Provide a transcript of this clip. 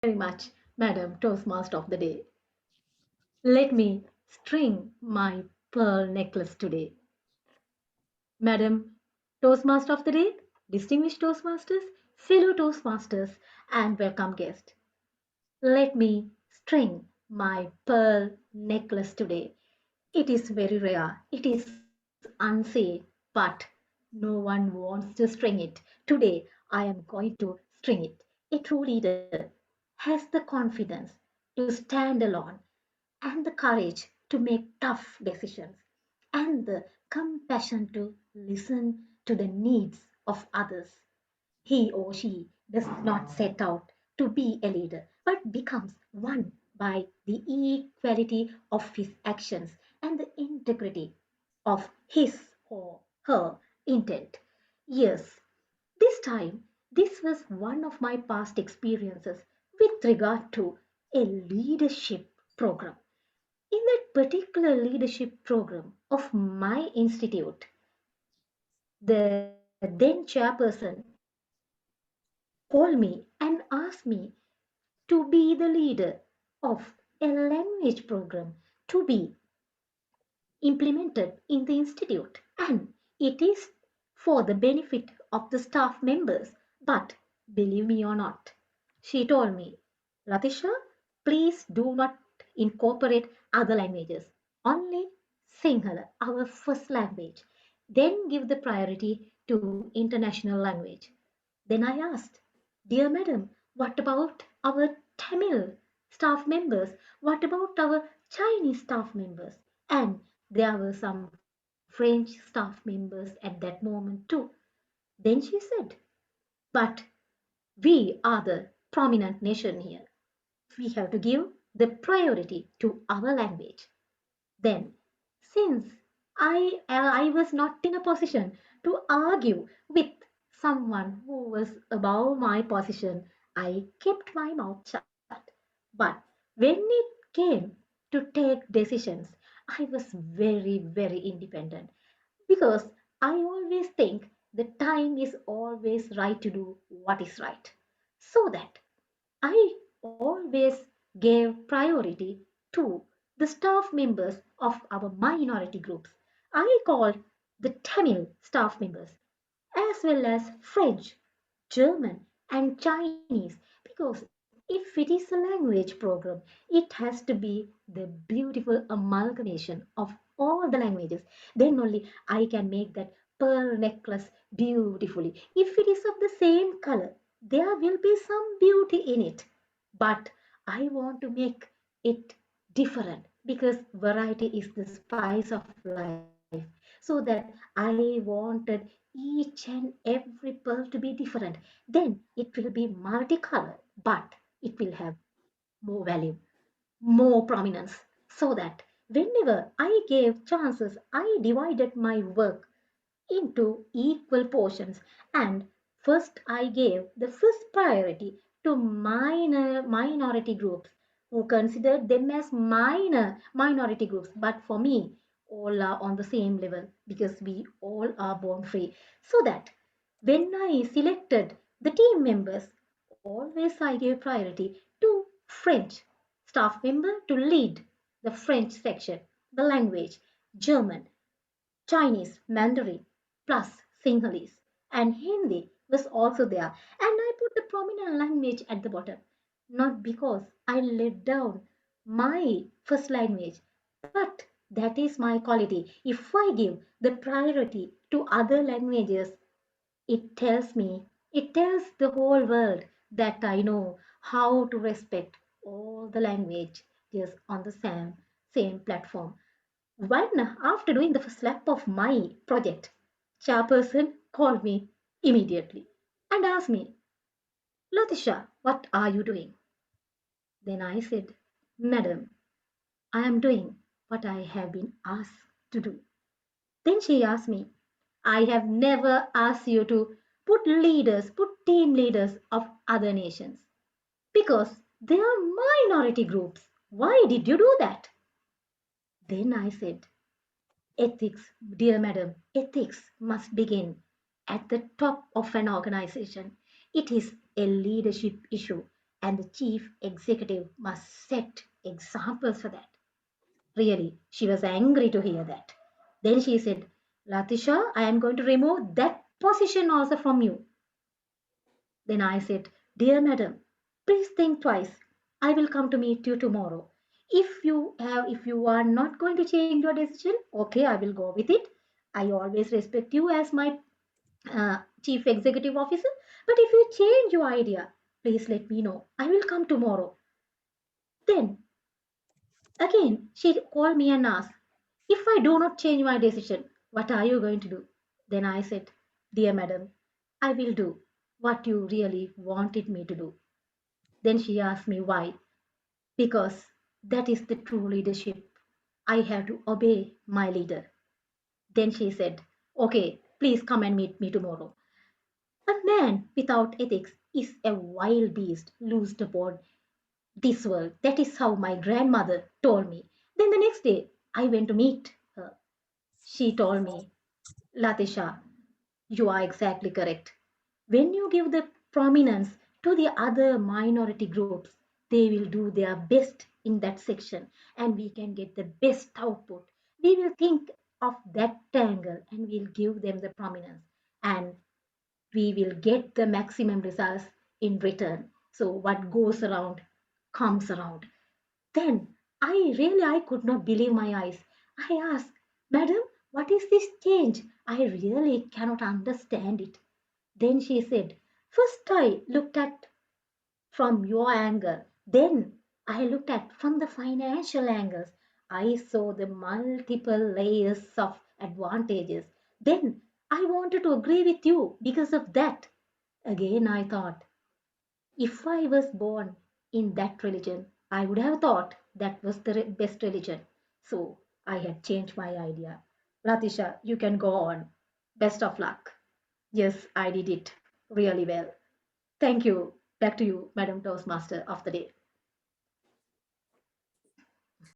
very much, Madam Toastmaster of the Day. Let me string my pearl necklace today. Madam Toastmaster of the Day, distinguished Toastmasters, fellow Toastmasters, and welcome guest. Let me string my pearl necklace today. It is very rare, it is unseen, but no one wants to string it. Today, I am going to string it. A true leader has the confidence to stand alone and the courage to make tough decisions and the compassion to listen to the needs of others. He or she does not set out to be a leader, but becomes one by the equality of his actions and the integrity of his or her intent. Yes, this time, this was one of my past experiences with regard to a leadership program. In that particular leadership program of my institute, the then chairperson called me and asked me to be the leader of a language program to be implemented in the institute. And it is for the benefit of the staff members. But believe me or not, she told me, Lathisha, please do not incorporate other languages. Only Sinhala, our first language. Then give the priority to international language. Then I asked, Dear madam, what about our Tamil staff members? What about our Chinese staff members? And there were some French staff members at that moment too. Then she said, But we are the prominent nation here. We have to give the priority to our language. Then, since I was not in a position to argue with someone who was above my position, I kept my mouth shut. But when it came to take decisions, I was very, very independent because I always think the time is always right to do what is right. So that I always gave priority to the staff members of our minority groups. I called the Tamil staff members as well as French, German, and Chinese because if it is a language program, it has to be the beautiful amalgamation of all the languages. Then only I can make that pearl necklace beautifully. If it is of the same color, there will be some beauty in it. But I want to make it different because variety is the spice of life. So that I wanted each and every pearl to be different. Then it will be multicolored, but it will have more value, more prominence. So that whenever I gave chances, I divided my work into equal portions. And first, I gave the first priority to minor minority groups who considered them as minor minority groups. But for me, all are on the same level because we all are born free. So that when I selected the team members, always I gave priority to French staff member to lead the French section, the language, German, Chinese, Mandarin, plus Sinhalese, and Hindi was also there. And I put the prominent language at the bottom, not because I let down my first language, but that is my quality. If I give the priority to other languages, it tells me, it tells the whole world that I know how to respect all the languages on the same platform. When, after doing the first lap of my project, chairperson called me immediately and asked me, Latisha, what are you doing? Then I said, Madam, I am doing what I have been asked to do. Then she asked me, I have never asked you to put team leaders of other nations because they are minority groups. Why did you do that? Then I said, Ethics, dear madam, ethics must begin at the top of an organization. It is a leadership issue. And the chief executive must set examples for that. Really, she was angry to hear that. Then she said, Latisha, I am going to remove that position also from you. Then I said, Dear madam, please think twice. I will come to meet you tomorrow. If you are not going to change your decision, okay, I will go with it. I always respect you as my chief executive officer. But if you change your idea, please let me know. I will come tomorrow. Then again, she called me and asked, If I do not change my decision, what are you going to do? Then I said, Dear madam, I will do what you really wanted me to do. Then she asked me why. Because that is the true leadership. I have to obey my leader. Then she said, Okay, please come and meet me tomorrow. A man without ethics is a wild beast loosed upon this world. That is how my grandmother told me. Then the next day, I went to meet her. She told me, Latisha, you are exactly correct. When you give the prominence to the other minority groups, they will do their best in that section and we can get the best output. We will think of that angle and we'll give them the prominence and we will get the maximum results in return. So what goes around comes around. Then I could not believe my eyes. I asked, Madam, what is this change? I really cannot understand it. Then she said, First I looked at from your angle. Then I looked at from the financial angles. I saw the multiple layers of advantages. Then I wanted to agree with you because of that. Again I thought, if I was born in that religion, I would have thought that was the best religion. So I had changed my idea. Latisha, you can go on. Best of luck. Yes, I did it really well. Thank you. Back to you, Madam Toastmaster of the day.